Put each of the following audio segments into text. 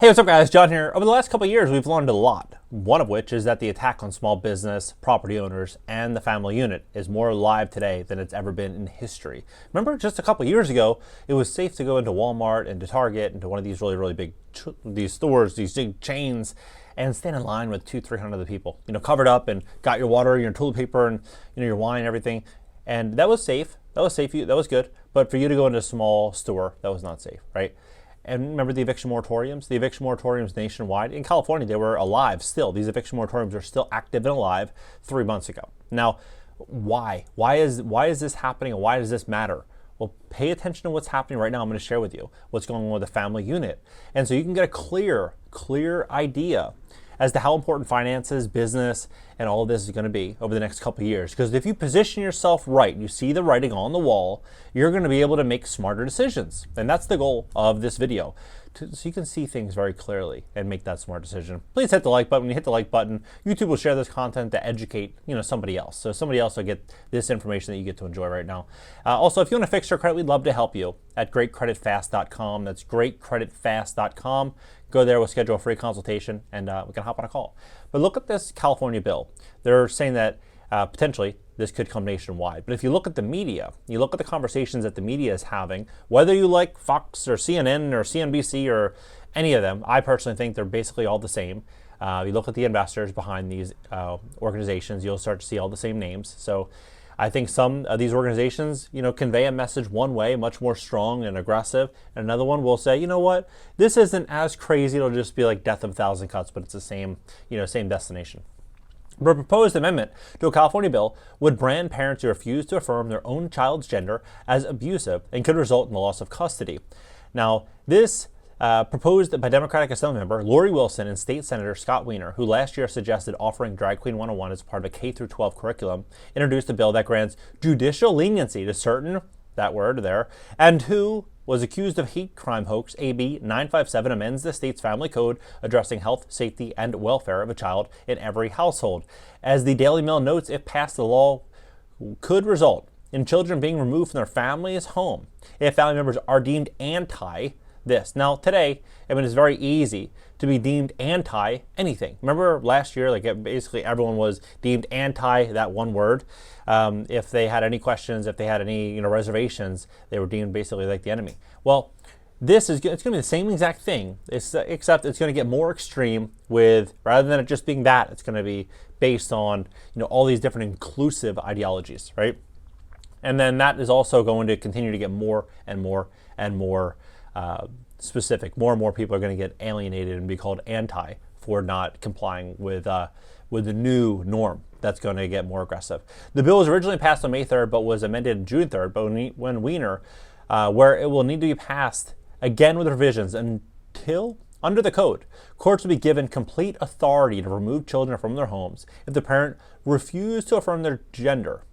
Hey, what's up guys? John here. Over the last couple of years, we've learned a lot. One of which is that the attack on small business, property owners, and the family unit is more alive today than it's ever been in history. Remember, just a couple of years ago, it was safe to go into Walmart, into Target, into one of these really big these stores, these big chains, and stand in line with 200-300 other people. Covered up and got your water, your toilet paper, and your wine, and everything. And that was safe. That was safe. That was good. But for you to go into a small store, that was not safe, right? And remember the eviction moratoriums? The eviction moratoriums nationwide. In California, they were alive still. These eviction moratoriums are still active and alive 3 months ago. Now, why? Why is this happening and why does this matter? Well, pay attention to what's happening right now. I'm going to share with you what's going on with the family unit. And so you can get a clear idea as to how important finances, business, and all of this is going to be over the next couple of years. Because if you position yourself right, you see the writing on the wall, you're going to be able to make smarter decisions. And that's the goal of this video, so you can see things very clearly and make that smart decision. Please hit the like button. When you hit the like button, YouTube will share this content to educate somebody else. So somebody else will get this information that you get to enjoy right now. Also, if you want to fix your credit, we'd love to help you at greatcreditfast.com. That's greatcreditfast.com. Go there, we'll schedule a free consultation, and we can hop on a call. But look at this California bill. They're saying that potentially this could come nationwide. But if you look at the media, you look at the conversations that the media is having, whether you like Fox or CNN or CNBC or any of them, I personally think they're basically all the same. You look at the investors behind these organizations, you'll start to see all the same names. So I think some of these organizations, convey a message one way, much more strong and aggressive. And another one will say, you know what, this isn't as crazy. It'll just be like death of a thousand cuts, but it's the same, same destination. The proposed amendment to a California bill would brand parents who refuse to affirm their own child's gender as abusive and could result in the loss of custody. Now, this proposed by Democratic Assembly member Lori Wilson and State Senator Scott Wiener, who last year suggested offering Drag Queen 101 as part of a K-12 curriculum, introduced a bill that grants judicial leniency to certain, that word there, and who was accused of hate crime hoax. AB 957 amends the state's family code addressing health, safety, and welfare of a child in every household. As the Daily Mail notes, if passed, the law could result in children being removed from their family's home if family members are deemed anti this. Now, today, it's very easy to be deemed anti anything. Remember last year, basically everyone was deemed anti that one word. If they had any questions, if they had any reservations, they were deemed basically like the enemy. Well, it's going to be the same exact thing, except it's going to get more extreme with, rather than it just being that, it's going to be based on all these different inclusive ideologies, right? And then that is also going to continue to get more and more and more specific. More and more people are going to get alienated and be called anti for not complying with the new norm that's going to get more aggressive. The bill was originally passed on May 3rd, but was amended June 3rd. But when Wiener, where it will need to be passed again with revisions until under the code, courts will be given complete authority to remove children from their homes if the parent refused to affirm their gender.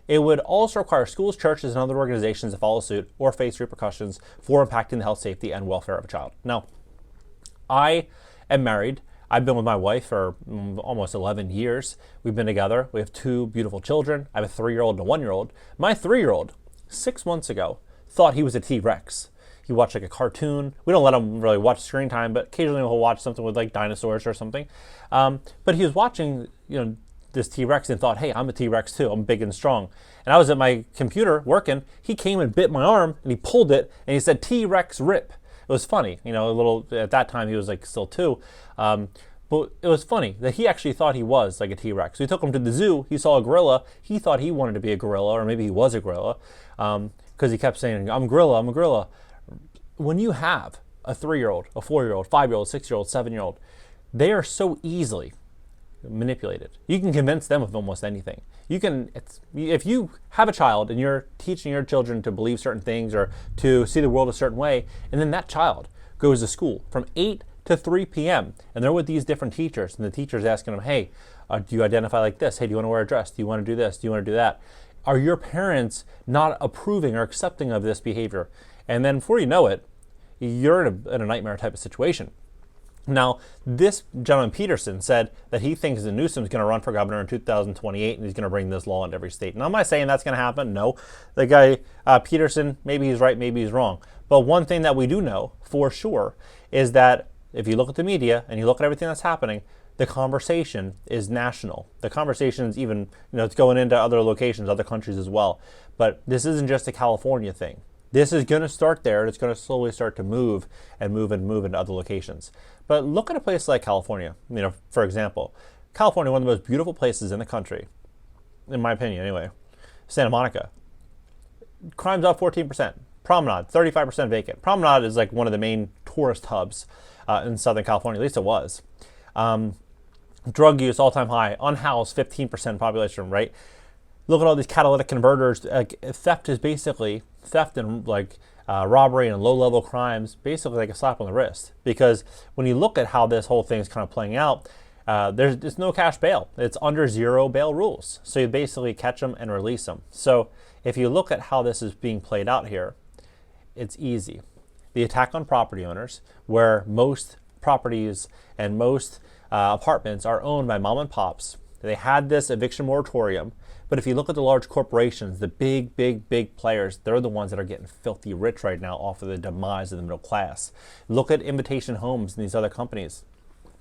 It would also require schools, churches, and other organizations to follow suit or face repercussions for impacting the health, safety, and welfare of a child. Now, I am married. I've been with my wife for almost 11 years. We've been together. We have 2 beautiful children. I have a 3-year-old and a 1-year-old. My 3-year-old, 6 months ago, thought he was a T-Rex. He watched a cartoon. We don't let him really watch screen time, but occasionally he'll watch something with dinosaurs or something. But he was watching, this T-Rex and thought, hey, I'm a T-Rex too. I'm big and strong. And I was at my computer working. He came and bit my arm and he pulled it and he said, T-Rex rip. It was funny, a little, at that time he was still 2. But it was funny that he actually thought he was like a T-Rex. We took him to the zoo. He saw a gorilla. He thought he wanted to be a gorilla, or maybe he was a gorilla, because he kept saying, I'm a gorilla, I'm a gorilla. When you have a 3-year-old, a 4-year-old, 5-year-old, 6-year-old, 7-year-old, they are so easily manipulated. You can convince them of almost anything. If you have a child and you're teaching your children to believe certain things or to see the world a certain way, and then that child goes to school from 8 to 3 p.m. and they're with these different teachers, and the teacher's asking them, hey, do you identify like this? Hey, do you want to wear a dress? Do you want to do this? Do you want to do that? Are your parents not approving or accepting of this behavior? And then before you know it, you're in a nightmare type of situation. Now, this gentleman Peterson said that he thinks that Newsom's going to run for governor in 2028 and he's going to bring this law into every state. Now, am I saying that's going to happen? No. The guy, Peterson, maybe he's right, maybe he's wrong. But one thing that we do know for sure is that if you look at the media and you look at everything that's happening, the conversation is national. The conversation is even, it's going into other locations, other countries as well. But this isn't just a California thing. This is going to start there, and it's going to slowly start to move into other locations. But look at a place like California. For example, California, one of the most beautiful places in the country, in my opinion anyway. Santa Monica. Crime's up 14%. Promenade, 35% vacant. Promenade is like one of the main tourist hubs in Southern California, at least it was. Drug use, all-time high. Unhoused, 15% population, right? Look at all these catalytic converters. Theft is basically, theft and robbery and low-level crimes, basically like a slap on the wrist. Because when you look at how this whole thing is kind of playing out, there's no cash bail. It's under zero bail rules. So you basically catch them and release them. So if you look at how this is being played out here, it's easy. The attack on property owners, where most properties and most apartments are owned by mom and pops. They had this eviction moratorium, but if you look at the large corporations, the big players, they're the ones that are getting filthy rich right now off of the demise of the middle class. Look at Invitation Homes and these other companies.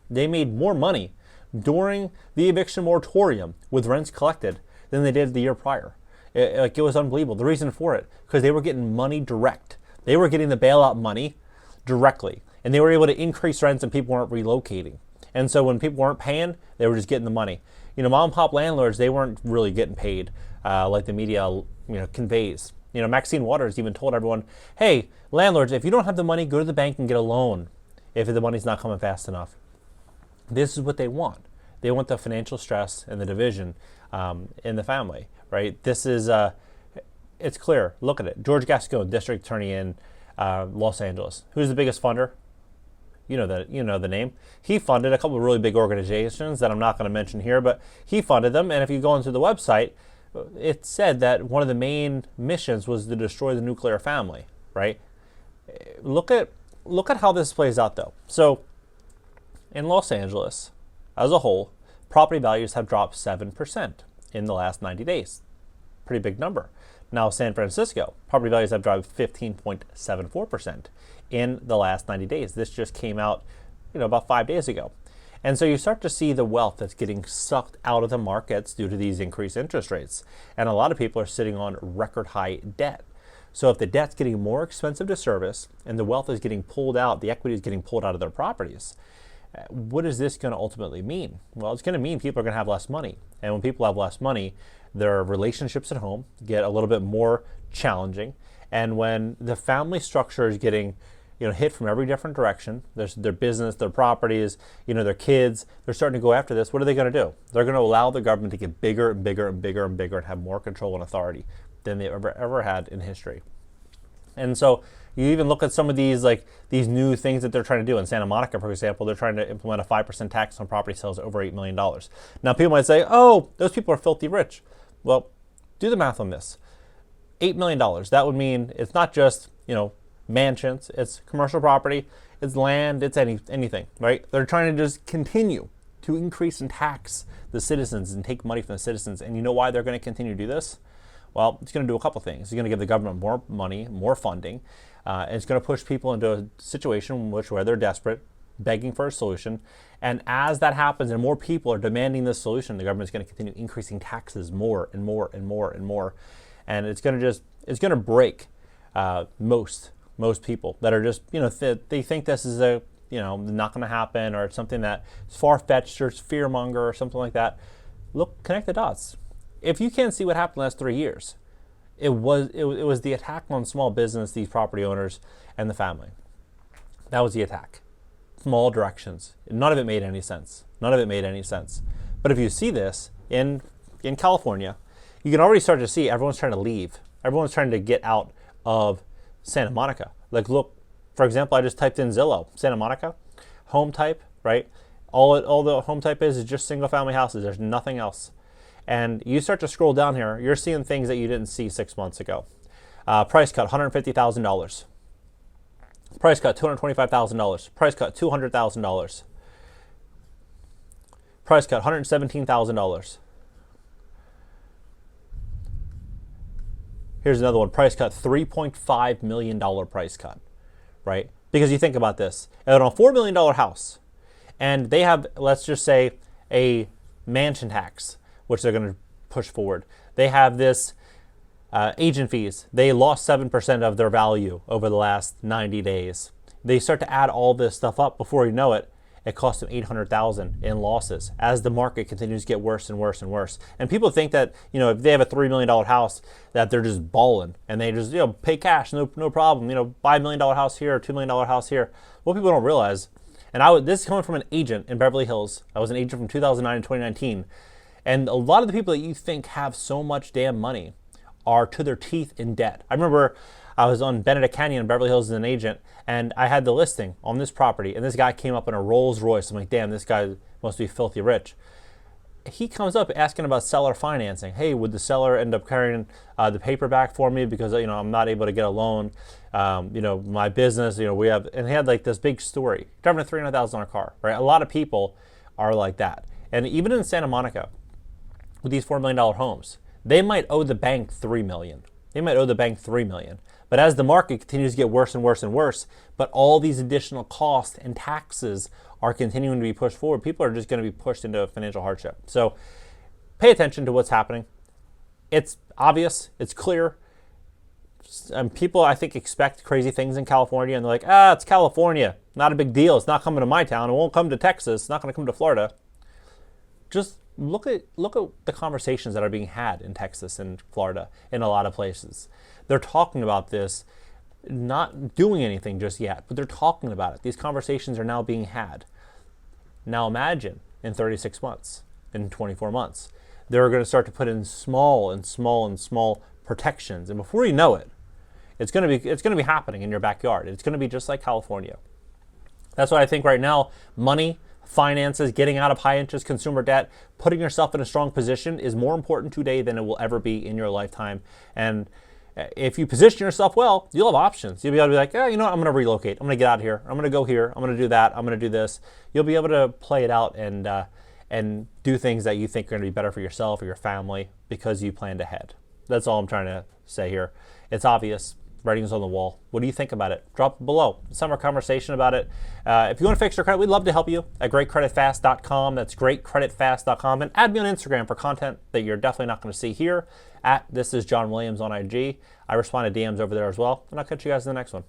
They made more money during the eviction moratorium with rents collected than they did the year prior. It was unbelievable. The reason for it, because they were getting money direct. They were getting the bailout money directly, and they were able to increase rents and people weren't relocating. And so when people weren't paying, they were just getting the money. Mom and pop landlords, they weren't really getting paid like the media conveys. Maxine Waters even told everyone, hey, landlords, if you don't have the money, go to the bank and get a loan if the money's not coming fast enough. This is what they want. They want the financial stress and the division in the family, right? This is, it's clear. Look at it. George Gascon, district attorney in Los Angeles. Who's the biggest funder? You know the name. He funded a couple of really big organizations that I'm not going to mention here, but he funded them. And if you go into the website, it said that one of the main missions was to destroy the nuclear family, right? Look at how this plays out, though. So in Los Angeles, as a whole, property values have dropped 7% in the last 90 days. Pretty big number. Now, San Francisco, property values have dropped 15.74% in the last 90 days. This just came out, about 5 days ago. And so you start to see the wealth that's getting sucked out of the markets due to these increased interest rates. And a lot of people are sitting on record high debt. So if the debt's getting more expensive to service and the wealth is getting pulled out, the equity is getting pulled out of their properties, what is this going to ultimately mean? Well, it's going to mean people are going to have less money. And when people have less money, their relationships at home get a little bit more challenging. And when the family structure is getting hit from every different direction, there's their business, their properties, their kids, they're starting to go after this. What are they going to do? They're going to allow the government to get bigger and bigger and bigger and bigger and have more control and authority than they've ever had in history. And so you even look at some of these new things that they're trying to do. In Santa Monica, for example, they're trying to implement a 5% tax on property sales over $8 million. Now, people might say, oh, those people are filthy rich. Well, do the math on this. $8 million, that would mean it's not just, mansions, it's commercial property, it's land, it's anything, right? They're trying to just continue to increase and tax the citizens and take money from the citizens. And you know why they're going to continue to do this? Well, it's going to do a couple things. It's going to give the government more money, more funding, and it's going to push people into a situation where they're desperate, begging for a solution. And as that happens and more people are demanding this solution, the government is going to continue increasing taxes more and more and more and more. And it's going to break most people that are just, they think this is not going to happen, or it's something that is far-fetched, or it's fear-monger or something like that. Look, connect the dots. If you can't see what happened the last 3 years, it was the attack on small business, these property owners, and the family. That was the attack. From all directions. None of it made any sense. But if you see this in California, you can already start to see everyone's trying to leave. Everyone's trying to get out of Santa Monica. Look, for example, I just typed in Zillow, Santa Monica, home type, right? All the home type is just single family houses. There's nothing else. And you start to scroll down here, you're seeing things that you didn't see 6 months ago. Price cut, $150,000. Price cut, $225,000. Price cut, $200,000. Price cut, $117,000. Here's another one. Price cut, $3.5 million price cut, right? Because you think about this, on a $4 million house, and they have, let's just say, a mansion tax, which they're going to push forward. They have this agent fees. They lost 7% of their value over the last 90 days. They start to add all this stuff up. Before you know it, it costs them $800,000 in losses as the market continues to get worse and worse and worse. And people think that, if they have a $3 million house, that they're just balling and they just, pay cash, no problem, buy $1 million house here, $2 million house here. What people don't realize, and this is coming from an agent in Beverly Hills. I was an agent from 2009 to 2019. And a lot of the people that you think have so much damn money are to their teeth in debt. I remember I was on Benedict Canyon in Beverly Hills as an agent, and I had the listing on this property, and this guy came up in a Rolls Royce. I'm like, damn, this guy must be filthy rich. He comes up asking about seller financing. Hey, would the seller end up carrying the paper back for me because I'm not able to get a loan? My business, we have, and he had like this big story. Driving a $300,000 car, right? A lot of people are like that, and even in Santa Monica, with these $4 million homes, they might owe the bank $3 million. They might owe the bank $3 million. But as the market continues to get worse and worse and worse, but all these additional costs and taxes are continuing to be pushed forward, people are just going to be pushed into financial hardship. So pay attention to what's happening. It's obvious. It's clear. And people, I think, expect crazy things in California, and they're like, it's California. Not a big deal. It's not coming to my town. It won't come to Texas. It's not going to come to Florida. Just look at the conversations that are being had in Texas and Florida in a lot of places. They're talking about this, not doing anything just yet, but they're talking about it. These conversations are now being had. Now imagine in 36 months, in 24 months, they're going to start to put in small protections, and before you know it, it's going to be happening in your backyard. It's going to be just like California. That's why I think right now, money, finances, getting out of high interest consumer debt, putting yourself in a strong position is more important today than it will ever be in your lifetime. And if you position yourself well, you'll have options. You'll be able to be like, I'm going to relocate. I'm going to get out of here. I'm going to go here. I'm going to do that. I'm going to do this. You'll be able to play it out and do things that you think are going to be better for yourself or your family because you planned ahead. That's all I'm trying to say here. It's obvious. Writing's on the wall. What do you think about it? Drop it below. Let's have a conversation about it. If you want to fix your credit, we'd love to help you at greatcreditfast.com. That's greatcreditfast.com. And add me on Instagram for content that you're definitely not going to see here. This is John Williams on IG. I respond to DMs over there as well. And I'll catch you guys in the next one.